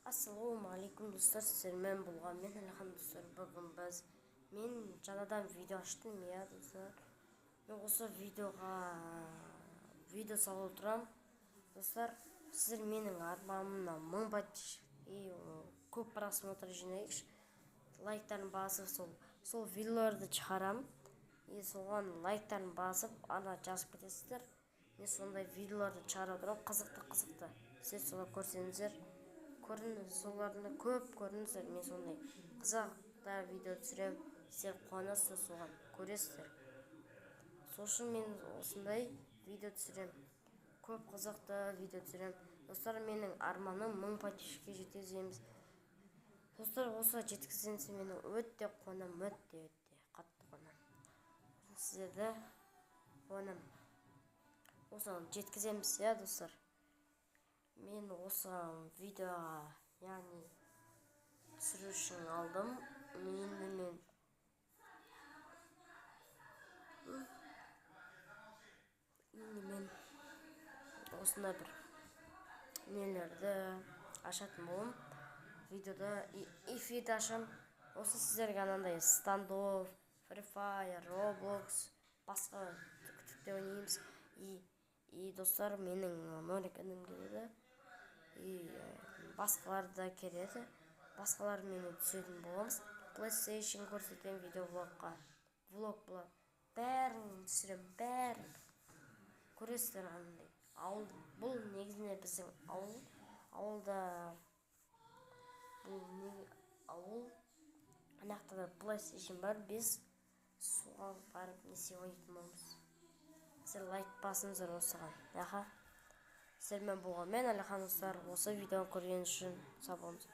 Ассалаумағалейкум достар, сіздермен болған мен Алихан достар. Бүгін мен жаңадан видео аштым, иә достар. Мен осы видео салып отырам. Достар, сіздер менің арманымнан 1000 подписчик и көп просмотр жинайықшы. Лайктарын басып, сол видеоларды шығарам. И соған лайктарын басып, ана жазып кетесіздер. Мен сондай видеоларды шығарып отырам, қызықты. Сіздер солай көрсеңіздер, көріңіз, соларны көп көріңіздер. Мен сондай қызықты видео түсірем, сіздер қуанасыздар, соған көресіздер. Сол үшін мен осындай видео түсірем, көп қызықты видео түсірем. Достар, менің арманым 1000 подписчикке жеткіземіз. Достар, осы жеткізсеңіз мен өте қуанам, өте қатты қуанам. Сіздерді қуанам. Осыны жеткіземіз, иә достар. Мен осы видеоға, яғни түсіру үшін алдым. Мен осындай бір нелерді ашатын болым. Видеода эфирді ашам. Осы сіздерге анандай стандофф, Free Fire, Roblox, басқа күтікте ойнаймыз. И достар, менің нолик інім келеді. И басқалар да келеді. Басқалар мені түсетін боламыз. PlayStation көрсеткен видеоблогқа. Влог болады. Бәрін түсірем, бәрін. Көресіздер қандай. Бұл негізінде біздің ауылда ауыл. Анақта да PlayStation бар, біз соған барып несе ойнайтын боламыз. Сіздер лайк басыңыздар осыған. Сіздермен болған мен Алихан достар. Осы видеоны көрген үшін сау болыңыздар.